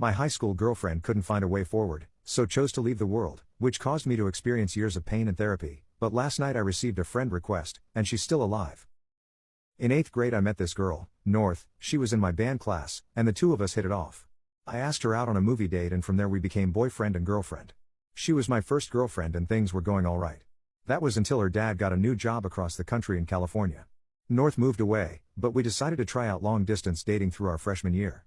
My high school girlfriend couldn't find a way forward, so chose to leave the world, which caused me to experience years of pain and therapy, but last night I received a friend request, and she's still alive. In 8th grade I met this girl, North. She was in my band class, and the two of us hit it off. I asked her out on a movie date and from there we became boyfriend and girlfriend. She was my first girlfriend and things were going alright. That was until her dad got a new job across the country in California. North moved away, but we decided to try out long-distance dating through our freshman year.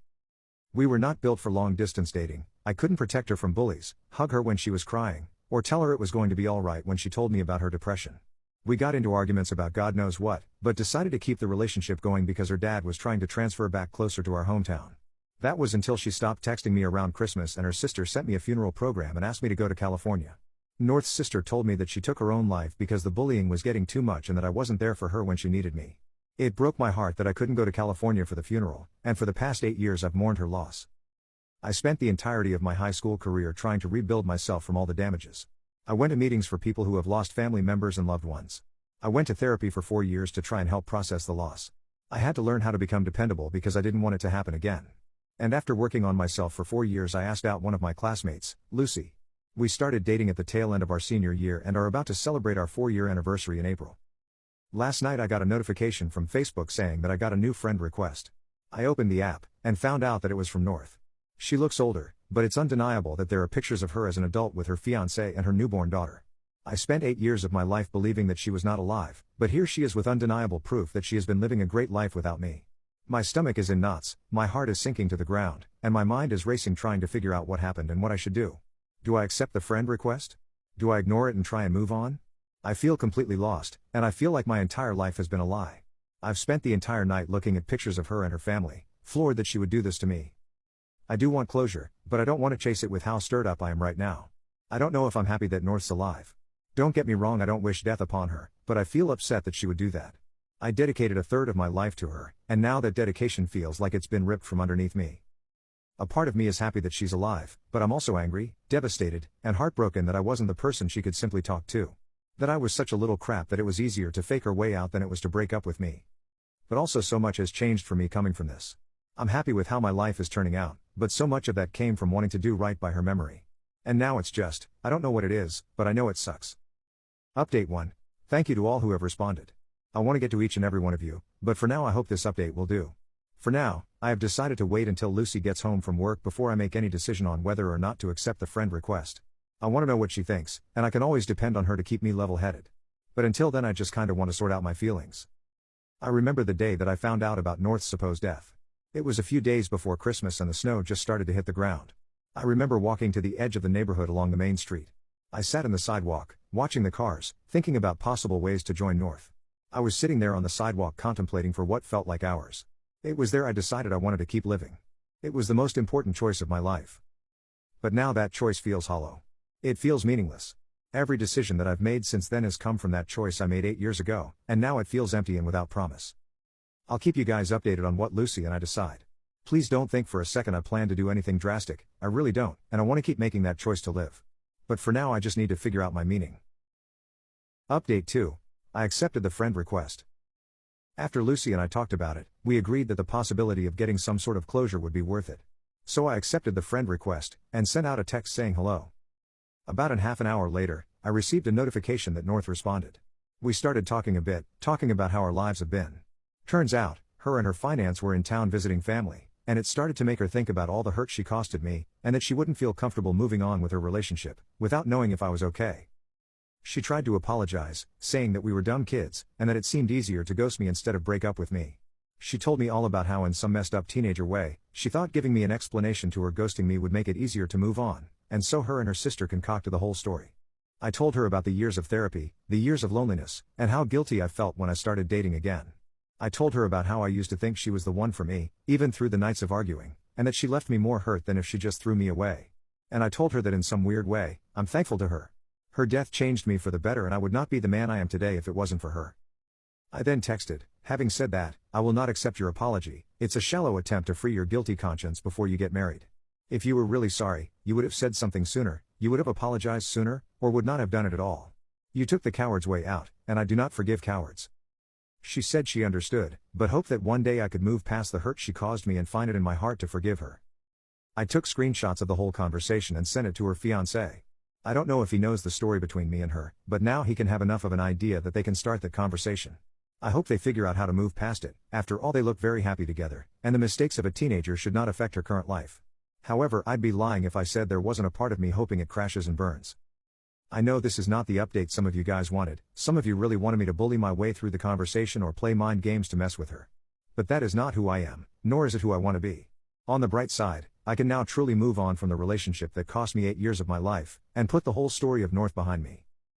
We were not built for long-distance dating. I couldn't protect her from bullies, hug her when she was crying, or tell her it was going to be alright when she told me about her depression. We got into arguments about God knows what, but decided to keep the relationship going because her dad was trying to transfer back closer to our hometown. That was until she stopped texting me around Christmas and her sister sent me a funeral program and asked me to go to California. North's sister told me that she took her own life because the bullying was getting too much and that I wasn't there for her when she needed me. It broke my heart that I couldn't go to California for the funeral, and for the past 8 years I've mourned her loss. I spent the entirety of my high school career trying to rebuild myself from all the damages. I went to meetings for people who have lost family members and loved ones. I went to therapy for 4 years to try and help process the loss. I had to learn how to become dependable because I didn't want it to happen again. And after working on myself for 4 years I asked out one of my classmates, Lucy. We started dating at the tail end of our senior year and are about to celebrate our 4-year anniversary in April. Last night I got a notification from Facebook saying that I got a new friend request. I opened the app, and found out that it was from North. She looks older, but it's undeniable that there are pictures of her as an adult with her fiancé and her newborn daughter. I spent 8 years of my life believing that she was not alive, but here she is with undeniable proof that she has been living a great life without me. My stomach is in knots, my heart is sinking to the ground, and my mind is racing trying to figure out what happened and what I should do. Do I accept the friend request? Do I ignore it and try and move on? I feel completely lost, and I feel like my entire life has been a lie. I've spent the entire night looking at pictures of her and her family, floored that she would do this to me. I do want closure, but I don't want to chase it with how stirred up I am right now. I don't know if I'm happy that North's alive. Don't get me wrong, I don't wish death upon her, but I feel upset that she would do that. I dedicated a third of my life to her, and now that dedication feels like it's been ripped from underneath me. A part of me is happy that she's alive, but I'm also angry, devastated, and heartbroken that I wasn't the person she could simply talk to. That I was such a little crap that it was easier to fake her way out than it was to break up with me. But also so much has changed for me coming from this. I'm happy with how my life is turning out, but so much of that came from wanting to do right by her memory. And now it's just, I don't know what it is, but I know it sucks. Update 1. Thank you to all who have responded. I want to get to each and every one of you, but for now I hope this update will do. For now, I have decided to wait until Lucy gets home from work before I make any decision on whether or not to accept the friend request. I want to know what she thinks, and I can always depend on her to keep me level-headed. But until then I just kinda want to sort out my feelings. I remember the day that I found out about North's supposed death. It was a few days before Christmas and the snow just started to hit the ground. I remember walking to the edge of the neighborhood along the main street. I sat in the sidewalk, watching the cars, thinking about possible ways to join North. I was sitting there on the sidewalk contemplating for what felt like hours. It was there I decided I wanted to keep living. It was the most important choice of my life. But now that choice feels hollow. It feels meaningless. Every decision that I've made since then has come from that choice I made 8 years ago, and now it feels empty and without promise. I'll keep you guys updated on what Lucy and I decide. Please don't think for a second I plan to do anything drastic, I really don't, and I want to keep making that choice to live. But for now I just need to figure out my meaning. Update 2. I accepted the friend request. After Lucy and I talked about it, we agreed that the possibility of getting some sort of closure would be worth it. So I accepted the friend request, and sent out a text saying hello. About half an hour later, I received a notification that North responded. We started talking a bit, talking about how our lives have been. Turns out, her and her finance were in town visiting family, and it started to make her think about all the hurt she costed me, and that she wouldn't feel comfortable moving on with her relationship, without knowing if I was okay. She tried to apologize, saying that we were dumb kids, and that it seemed easier to ghost me instead of break up with me. She told me all about how in some messed up teenager way, she thought giving me an explanation to her ghosting me would make it easier to move on, and so her and her sister concocted the whole story. I told her about the years of therapy, the years of loneliness, and how guilty I felt when I started dating again. I told her about how I used to think she was the one for me, even through the nights of arguing, and that she left me more hurt than if she just threw me away. And I told her that in some weird way, I'm thankful to her. Her death changed me for the better and I would not be the man I am today if it wasn't for her. I then texted, having said that, I will not accept your apology, it's a shallow attempt to free your guilty conscience before you get married. If you were really sorry, you would have said something sooner, you would have apologized sooner, or would not have done it at all. You took the coward's way out, and I do not forgive cowards. She said she understood, but hoped that one day I could move past the hurt she caused me and find it in my heart to forgive her. I took screenshots of the whole conversation and sent it to her fiancé. I don't know if he knows the story between me and her, but now he can have enough of an idea that they can start that conversation. I hope they figure out how to move past it. After all, they look very happy together, and the mistakes of a teenager should not affect her current life. However, I'd be lying if I said there wasn't a part of me hoping it crashes and burns. I know this is not the update some of you guys wanted. Some of you really wanted me to bully my way through the conversation or play mind games to mess with her. But that is not who I am, nor is it who I want to be. On the bright side, I can now truly move on from the relationship that cost me 8 years of my life, and put the whole story of North behind me.